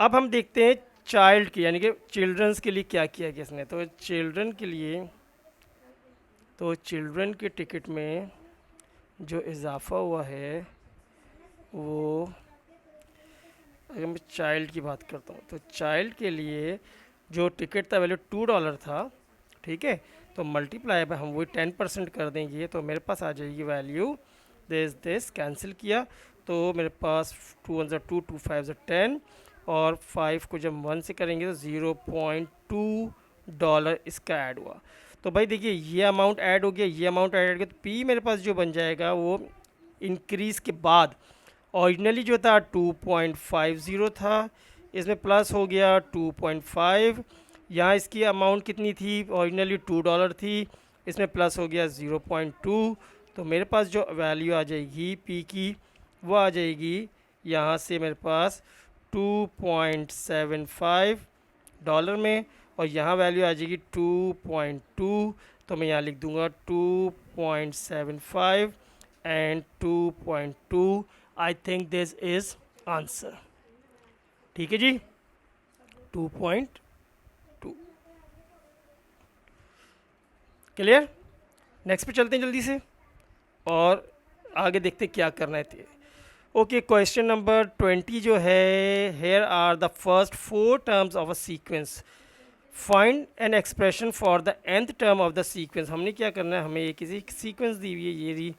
अब हम देखते हैं चाइल्ड की यानी कि चिल्ड्रंस के लिए क्या किया गया इसने। तो चिल्ड्रन के टिकट में जो इजाफा हुआ है वो, अगर मैं चाइल्ड की बात करता हूँ तो चाइल्ड के लिए जो टिकट था वैल्यू $2 था। ठीक है, तो मल्टीप्लाई बाय हम वही 10% कर देंगे तो मेरे पास आ जाएगी वैल्यू दिस कैंसिल किया तो मेरे पास 2 1 2 2 5 10 और 5 को जब 1 से करेंगे तो $0.2 इसका ऐड हुआ। तो भाई देखिए ये अमाउंट ऐड हो गया, ये अमाउंट ऐड हो गया, तो पी मेरे पास जो बन जाएगा वो इंक्रीज़ के बाद ओरिजिनली जो था 2.50 था, इसमें प्लस हो गया 2.5। यहाँ इसकी अमाउंट कितनी थी, ओरिजिनली $2 थी, इसमें प्लस हो गया 0.2। तो मेरे पास जो वैल्यू आ जाएगी पी की वो आ जाएगी यहाँ से मेरे पास $2.75 में, और यहाँ वैल्यू आ जाएगी 2.2। तो मैं यहाँ लिख दूँगा 2.75 and 2.2। I think this is answer. ठीक है जी, 2.2 क्लियर। नेक्स्ट पे चलते हैं जल्दी से और आगे देखते क्या करना है। ओके, क्वेश्चन नंबर 20 जो है, here are the first 4 terms of a sequence, find an expression for the nth term of the sequence. हमने क्या करना है, हमें एक किसी सीक्वेंस दी हुई है, ये दी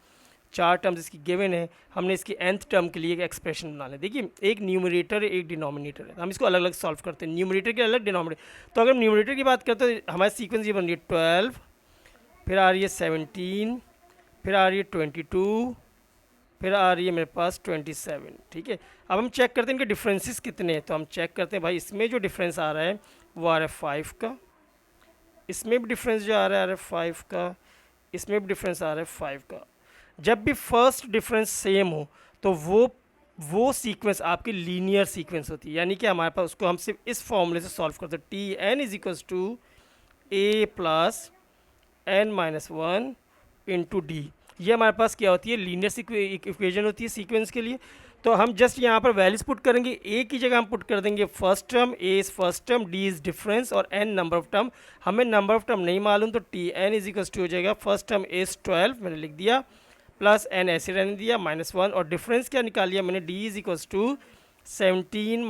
4 टर्म्स इसकी गिवन है, हमने इसकी nth टर्म के लिए एक एक्सप्रेशन बनाना है। देखिए एक न्यूमरेटर है एक डिनोमिनेटर है, हम इसको अलग अलग सॉल्व करते हैं, न्यूमरेटर के अलग डिनोमिनेटर। तो अगर न्यूमरेटर की बात करते हैं तो हमारी सीक्वेंस ये बन रही है 12, फिर आ रही है 17, फिर आ रही है 22, फिर आ रही है मेरे पास 27। ठीक है, अब हम चेक करते हैं इनके डिफरेंसेस कितने हैं। तो हम चेक करते हैं भाई इसमें जो डिफरेंस आ रहा है वो आ रहा है 5 का, इसमें भी डिफरेंस जो आ रहा है 5 का, इसमें भी डिफरेंस आ रहा है 5 का। जब भी फर्स्ट डिफरेंस सेम हो तो वो सीक्वेंस आपकी लीनियर सीक्वेंस होती है, यानी कि हमारे पास उसको हम सिर्फ इस फॉर्मूले से सॉल्व करते हैं, Tn is equals to a plus n-1 into d. ये हमारे पास क्या होती है, लीनियर इक्वेशन होती है सीक्वेंस के लिए। तो हम जस्ट यहाँ पर वैल्यूज पुट करेंगे, ए की जगह हम पुट कर देंगे first term, a is first term, d is difference और एन नंबर ऑफ टर्म। हमें नंबर ऑफ टर्म नहीं मालूम तो t n is equals to हो जाएगा फर्स्ट टर्म इज़ 12 मैंने लिख दिया, प्लस एन ऐसे रहने दिया -1, और डिफरेंस क्या निकाल लिया मैंने, d is equals to 17 -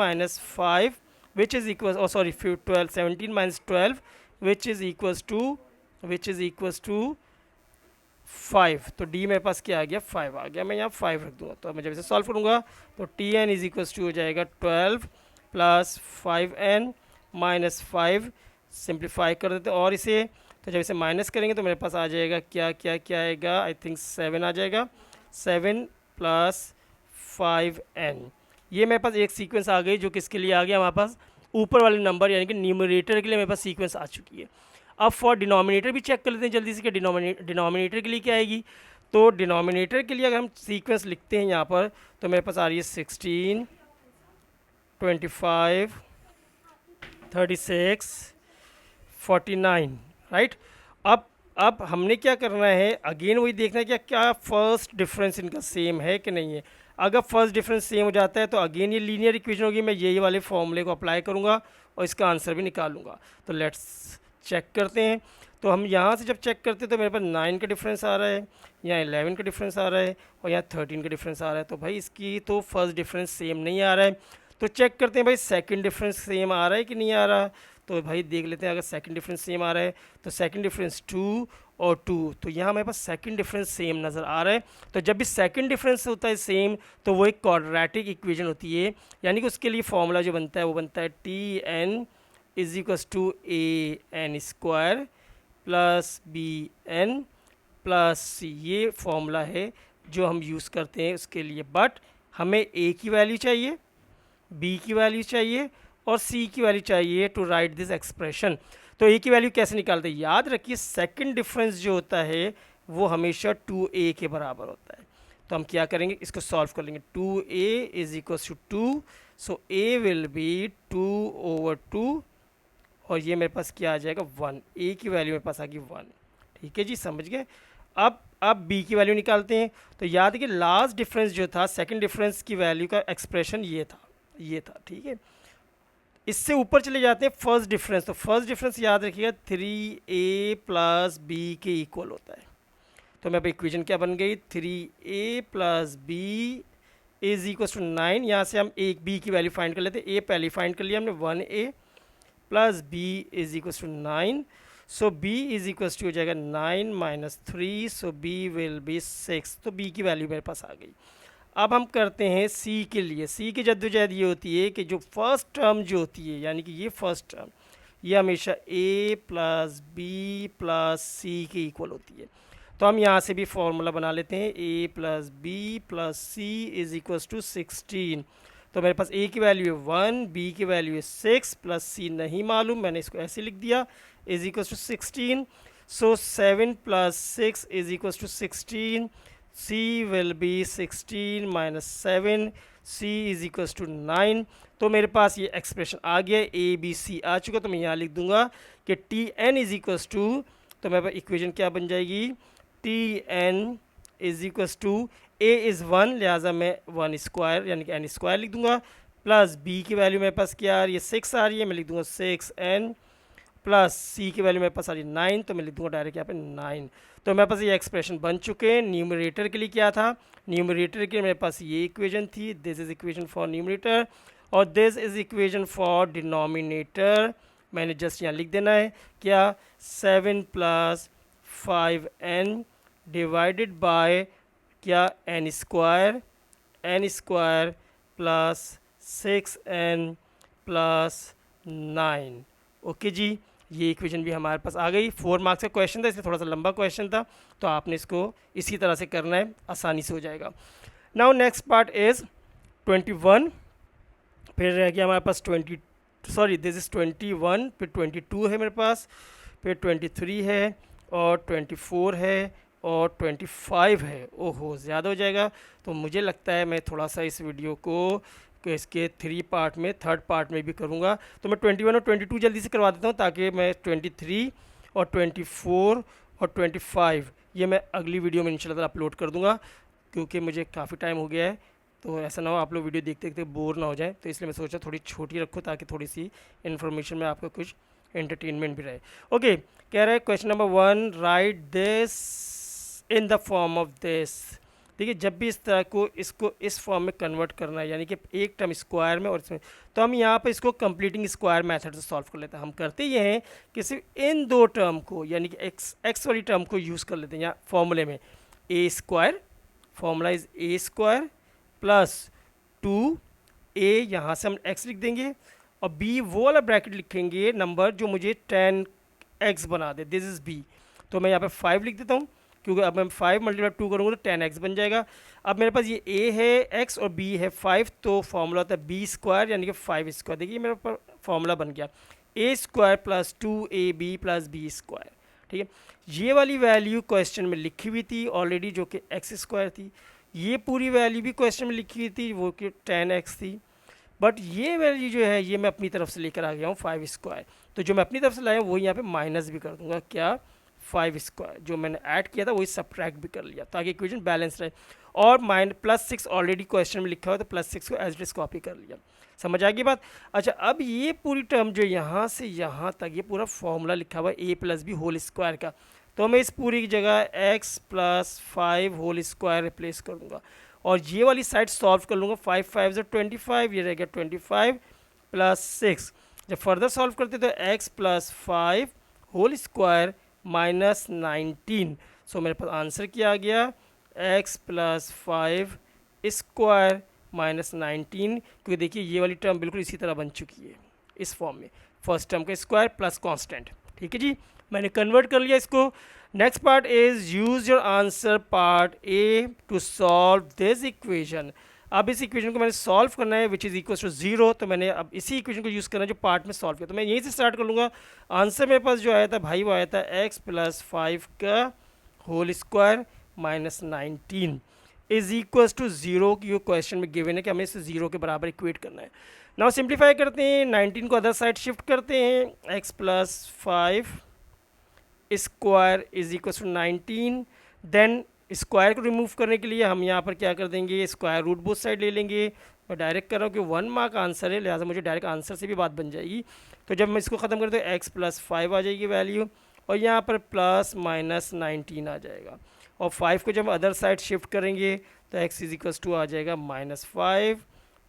5 which is equal 12 17 - 12 which is equals to 5। तो डी मेरे पास क्या आ गया, 5 आ गया, मैं यहाँ 5 रख दूँगा। तो मैं जब इसे सॉल्व करूँगा तो t n is equals to हो जाएगा 12 प्लस 5n माइनस 5, सिंप्लीफाई कर देते और इसे, तो जब इसे माइनस करेंगे तो मेरे पास आ जाएगा क्या आएगा, आई थिंक 7 आ जाएगा, 7 प्लस 5n। ये मेरे पास एक सीक्वेंस आ गई जो किसके लिए आ गया हमारे पास, ऊपर वाले नंबर यानी कि न्यूमरेटर के लिए मेरे पास सीक्वेंस आ चुकी है। अब फॉर डिनोमिनेटर भी चेक कर लेते हैं जल्दी से कि डिनोमिनेटर के लिए क्या आएगी। तो डिनोमिनेटर के लिए अगर हम सीक्वेंस लिखते हैं यहाँ पर तो मेरे पास आ रही है 16, 25, 36, 49, राइट। अब हमने क्या करना है, अगेन वही देखना है कि क्या फर्स्ट डिफरेंस इनका सेम है कि नहीं है। अगर फर्स्ट डिफरेंस सेम हो जाता है तो अगेन ये लीनियर इक्वेशन होगी, मैं यही वाले फॉर्मूले को अप्लाई करूँगा और इसका आंसर भी निकालूंगा। तो लेट्स चेक करते हैं। तो हम यहाँ से जब चेक करते हैं तो मेरे पास 9 का डिफरेंस आ रहा है, यहाँ 11 का डिफरेंस आ रहा है और यहाँ 13 का डिफरेंस आ रहा है। तो भाई इसकी तो फर्स्ट डिफरेंस सेम नहीं आ रहा है। तो चेक करते हैं भाई सेकंड डिफरेंस सेम आ रहा है कि नहीं आ रहा। तो भाई देख लेते हैं, अगर सेकंड डिफरेंस सेम आ रहा है तो सेकंड डिफरेंस 2 और 2, तो यहाँ हमारे पास सेकंड डिफरेंस सेम नज़र आ रहा है। तो जब भी सेकंड डिफरेंस होता है सेम तो वो एक क्वाड्रेटिक इक्वेशन होती है, यानी कि उसके लिए फॉर्मूला जो बनता है वो बनता है T n is equals to a n square plus b n plus c. ये फॉर्मूला है जो हम यूज़ करते हैं उसके लिए। बट हमें ए की वैल्यू चाहिए, बी की वैल्यू चाहिए और सी की वैल्यू चाहिए टू राइट दिस एक्सप्रेशन। तो ए की वैल्यू कैसे निकालते हैं, याद रखिए सेकंड डिफरेंस जो होता है वो हमेशा 2a के बराबर होता है। तो हम क्या करेंगे, इसको सॉल्व कर लेंगे। 2a is equal to 2, so a will be 2/2 और ये मेरे पास क्या आ जाएगा 1। a की वैल्यू मेरे पास आ गई 1। ठीक है जी, समझ गए। अब b की वैल्यू निकालते हैं। तो याद है कि लास्ट डिफरेंस जो था सेकंड डिफरेंस की वैल्यू का एक्सप्रेशन ये था। ठीक है, इससे ऊपर चले जाते हैं फर्स्ट डिफरेंस। तो फर्स्ट डिफरेंस याद रखिएगा 3a प्लस बी के इक्वल होता है। तो मैं अब इक्वेशन क्या बन गई, 3a plus b is equal to 9। यहाँ से हम एक b की वैल्यू फाइंड कर लेते हैं। a पहले फाइंड कर लिया हमने, 1a plus b is equal to 9। So b is equal to हो जाएगा 9 minus 3, so b will be 6। तो b की वैल्यू मेरे पास आ गई। अब हम करते हैं सी के लिए। सी की जद्दोजहद ये होती है कि जो फर्स्ट टर्म जो होती है, यानी कि ये फर्स्ट टर्म ये हमेशा a प्लस बी प्लस सी के इक्वल होती है। तो हम यहाँ से भी फॉर्मूला बना लेते हैं, a plus b plus c is equal to 16। तो मेरे पास a की वैल्यू है 1, b की वैल्यू है 6 प्लस c नहीं मालूम, मैंने इसको ऐसे लिख दिया, is equal to 16। So 7 plus 6 is equal to 16। c will be 16 minus 7, c is equals to 9। तो मेरे पास ये एक्सप्रेशन आ गया, a b c आ चुका। तो मैं यहाँ लिख दूंगा कि t n is equals to, तो मेरे पास इक्वेशन क्या बन जाएगी, t n is equals to a is 1, लिहाजा मैं 1 स्क्वायर यानी कि n स्क्वायर लिख दूंगा, प्लस b की वैल्यू मेरे पास क्या आ रही है 6 आ रही है, मैं लिख दूंगा 6n प्लस सी की वैल्यू मेरे पास आ रही है 9, तो मैं लिख दूंगा डायरेक्ट यहाँ पे 9। तो मेरे पास ये एक्सप्रेशन बन चुके हैं। न्यूमरेटर के लिए क्या था, न्यूमरेटर के लिए मेरे पास ये इक्वेशन थी, this is equation for numerator और this is equation for denominator. मैंने जस्ट यहाँ लिख देना है क्या, 7 प्लस 5n डिवाइडेड बाय क्या n square plus 6n plus 9। Okay जी, ये इक्वेशन भी हमारे पास आ गई। 4 मार्क्स का क्वेश्चन था, इसलिए थोड़ा सा लंबा क्वेश्चन था, तो आपने इसको इसी तरह से करना है, आसानी से हो जाएगा। Now next part is 21। फिर रह गया हमारे पास दिस इज़ 21, फिर 22 है मेरे पास, फिर 23 है और 24 है और 25 है। ओहो, ज़्यादा हो जाएगा। तो मुझे लगता है मैं थोड़ा सा इस वीडियो को इसके 3 पार्ट में, थर्ड पार्ट में भी करूँगा। तो मैं 21 और 22 जल्दी से करवा देता हूँ, ताकि मैं 23 और 24 और 25 ये मैं अगली वीडियो में इंशाल्लाह अपलोड कर दूँगा, क्योंकि मुझे काफ़ी टाइम हो गया है। तो ऐसा ना हो आप लोग वीडियो देखते देखते बोर ना हो जाए, तो इसलिए मैं सोचा थोड़ी छोटी रखूँ, ताकि थोड़ी सी इन्फॉर्मेशन में आपको कुछ एंटरटेनमेंट भी रहे। ओके, कह रहा है question number 1, right this in the form of this. देखिए, जब भी इस तरह को इसको इस फॉर्म में कन्वर्ट करना है, यानी कि एक टर्म स्क्वायर में और इसमें, तो हम यहाँ पर इसको कंप्लीटिंग स्क्वायर मेथड से सॉल्व कर लेते हैं। हम करते ये हैं कि सिर्फ इन दो टर्म को, यानी कि एक्स वाली टर्म को यूज़ कर लेते हैं यहाँ फॉर्मूले में। A square, formula is a square plus 2a, यहाँ से हम x लिख देंगे और b वो वाला ब्रैकेट लिखेंगे नंबर जो मुझे 10x बना दे, दिस इज़ b। तो मैं यहाँ पे 5 लिख देता हूँ, क्योंकि अब मैं 5 मल्टीप्लाई 2 करूँगा तो 10x बन जाएगा। अब मेरे पास ये a है x और b है 5, तो फॉर्मूला होता है b स्क्वायर यानी कि 5 स्क्वायर। देखिए मेरे पास फॉर्मूला बन गया a square plus 2ab plus b square. ठीक है, ये वाली वैल्यू क्वेश्चन में लिखी हुई थी ऑलरेडी, जो कि x स्क्वायर थी। ये पूरी वैल्यू भी क्वेश्चन में लिखी हुई थी, वो कि 10x थी। बट ये वैल्यू जो है ये मैं अपनी तरफ से लेकर आ गया हूँ 5 स्क्वायर। तो जो मैं अपनी तरफ से लाया हूँ वो यहाँ पे माइनस भी कर दूंगा, क्या 5 स्क्वायर जो मैंने ऐड किया था वही सब्ट्रैक्ट भी कर लिया, ताकि इक्वेशन बैलेंस रहे। और +6 ऑलरेडी क्वेश्चन में लिखा हुआ, तो +6 को एज इट इज कॉपी कर लिया। समझ आ गई बात। अच्छा, अब ये पूरी टर्म जो यहाँ से यहाँ तक ये पूरा फॉर्मूला लिखा हुआ है a plus b whole square का, तो मैं इस पूरी की जगह x plus 5 whole square replace कर दूँगा। और ये वाली साइड सॉल्व कर लूँगा। 5 5 जो 25, ये रह गया 25 प्लस 6। जब फर्दर सॉल्व करते तो x plus 5 whole square minus 19। So मेरे पास आंसर क्या आ गया, x प्लस 5 स्क्वायर माइनस 19, क्योंकि देखिए ये वाली टर्म बिल्कुल इसी तरह बन चुकी है इस फॉर्म में, फर्स्ट टर्म का स्क्वायर प्लस कांस्टेंट। ठीक है जी, मैंने कन्वर्ट कर लिया इसको। Next part is use your answer part a to solve this equation. अब इस इक्वेशन को मैंने सॉल्व करना है विच इज़ इक्वल टू 0, तो मैंने अब इसी इक्वेशन को यूज़ करना है जो पार्ट में सॉल्व किया। तो मैं यहीं से स्टार्ट कर लूँगा। आंसर मेरे पास जो आया था भाई वो आया था x प्लस 5 का whole square minus 19 is equal to 0 की क्वेश्चन में गिवन है कि हमें इसे 0 के बराबर इक्वेट करना है। नाउ सिंप्लीफाई करते हैं, 19 को अदर साइड शिफ्ट करते हैं, x plus 5 square is equal to 19। Then square को रिमूव करने के लिए हम यहाँ पर क्या कर देंगे, स्क्वायर रूट बोथ साइड ले लेंगे। मैं डायरेक्ट कर रहा हूँ कि 1 मार्क आंसर है, लिहाजा मुझे डायरेक्ट आंसर से भी बात बन जाएगी। तो जब मैं इसको ख़त्म करते तो x प्लस 5 आ जाएगी वैल्यू, और यहाँ पर प्लस माइनस 19 आ जाएगा। और 5 को जब अदर साइड शिफ्ट करेंगे तो x इज इक्वल्स टू आ जाएगा minus 5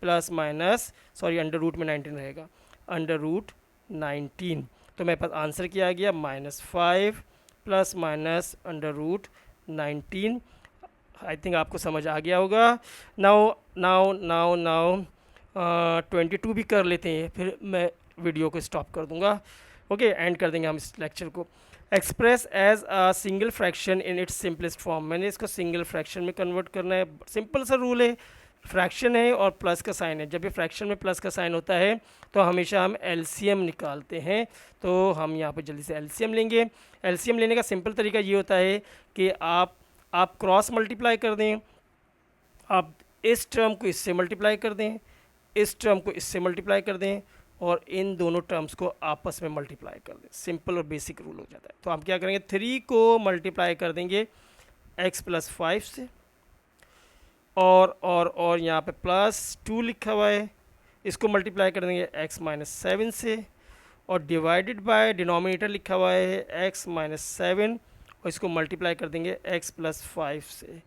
plus minus under root में 19 रहेगा, अंडर रूट 19। तो मेरे पास आंसर क्या आ गया, minus 5 plus minus under root 19। I think आपको समझ आ गया होगा। नाउ नाउ नाउ नाउ 22 भी कर लेते हैं, फिर मैं वीडियो को स्टॉप कर दूंगा। ओके, एंड कर देंगे हम इस लेक्चर को। Express as a single fraction in its simplest form. मैंने इसको सिंगल फ्रैक्शन में कन्वर्ट करना है। सिंपल सा रूल है, फ्रैक्शन है और प्लस का साइन है। जब भी फ्रैक्शन में प्लस का साइन होता है तो हमेशा हम एलसीएम निकालते हैं। तो हम यहाँ पर जल्दी से एलसीएम लेंगे। एलसीएम लेने का सिंपल तरीका ये होता है कि आप क्रॉस मल्टीप्लाई कर दें, आप इस टर्म को इससे मल्टीप्लाई कर दें, इस टर्म को इससे मल्टीप्लाई कर दें, और इन दोनों टर्म्स को आपस में मल्टीप्लाई कर दें। सिंपल और बेसिक रूल हो जाता है। तो हम क्या करेंगे, 3 को मल्टीप्लाई कर देंगे x प्लस 5 से, और यहाँ पे प्लस 2 लिखा हुआ है, इसको मल्टीप्लाई कर देंगे x माइनस 7 से, और डिवाइडेड बाय डिनोमिनेटर लिखा हुआ है x माइनस 7, और इसको मल्टीप्लाई कर देंगे x प्लस 5 से।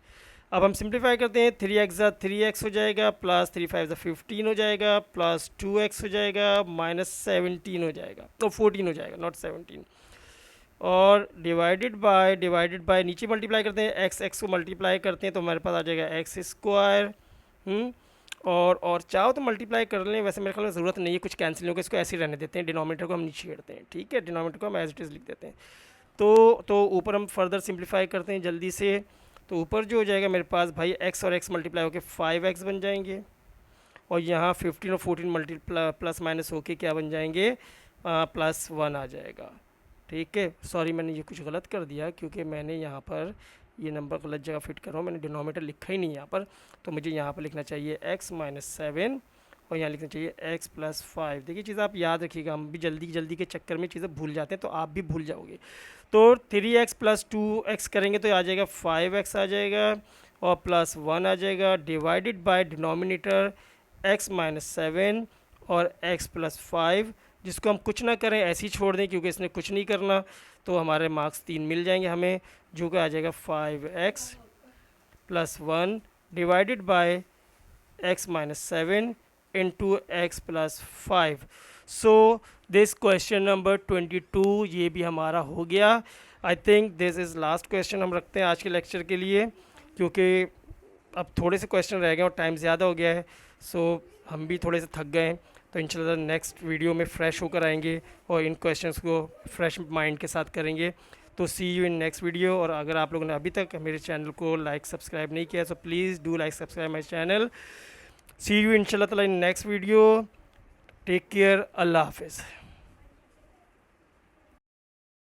अब हम सिंप्लीफाई करते हैं, 3x 3x हो जाएगा, प्लस 3 5 15 हो जाएगा, प्लस 2x हो जाएगा, माइनस 17 हो जाएगा, तो 14 हो जाएगा, नॉट 17। और डिवाइडेड बाय नीचे मल्टीप्लाई करते हैं, x को मल्टीप्लाई करते हैं तो हमारे पास आ जाएगा x स्क्वायर। और चाहो तो मल्टीप्लाई कर लें, वैसे मेरे ख्याल में ज़रूरत नहीं है, कुछ कैंसिल होगा, इसको ऐसे ही रहने देते हैं, डिनोमिनेटर को हम नीचे छेड़ते हैं। ठीक है, डिनोमिनेटर को हम एज इट इज़ लिख देते हैं। तो ऊपर हम फर्दर सिंप्लीफाई करते हैं जल्दी से। तो ऊपर जो हो जाएगा मेरे पास भाई x और x मल्टीप्लाई होकर 5x बन जाएंगे, और यहाँ 15 और 14 प्लस माइनस होके क्या बन जाएंगे, प्लस 1 आ जाएगा। ठीक है, सॉरी मैंने ये कुछ गलत कर दिया, क्योंकि मैंने यहाँ पर ये नंबर गलत जगह फिट कर रहा हूँ, मैंने डिनोमिनेटर लिखा ही नहीं यहाँ पर। तो मुझे यहाँ पर लिखना चाहिए x माइनस 7, और यहाँ लिखना चाहिए x प्लस 5। देखिए चीज़ आप याद रखिएगा, हम भी जल्दी के चक्कर में चीज़ें भूल जाते हैं, तो आप भी भूल जाओगे। तो 3x प्लस 2x करेंगे तो आ जाएगा 5x आ जाएगा, और प्लस 1 आ जाएगा, divided by denominator x minus 7 और x प्लस 5, जिसको हम कुछ ना करें ऐसे ही छोड़ दें क्योंकि इसने कुछ नहीं करना। तो हमारे मार्क्स 3 मिल जाएंगे हमें, जो कि आ जाएगा 5x plus 1 divided by x minus 7 into x plus 5। So this question number 22 ये भी हमारा हो गया। I think this is last question हम रखते हैं आज के लेक्चर के लिए, क्योंकि अब थोड़े से क्वेश्चन रह गए और टाइम ज़्यादा हो गया है। सो हम भी थोड़े से थक गए हैं, तो इंशाल्लाह नेक्स्ट वीडियो में फ्रेश होकर आएंगे और इन क्वेश्चंस को फ्रेश माइंड के साथ करेंगे। तो सी यू इन नेक्स्ट वीडियो। और अगर आप लोगों ने अभी तक मेरे चैनल को लाइक सब्सक्राइब नहीं किया, so please do like subscribe my channel. See you inshallah in next video. Take care. Allah Hafiz.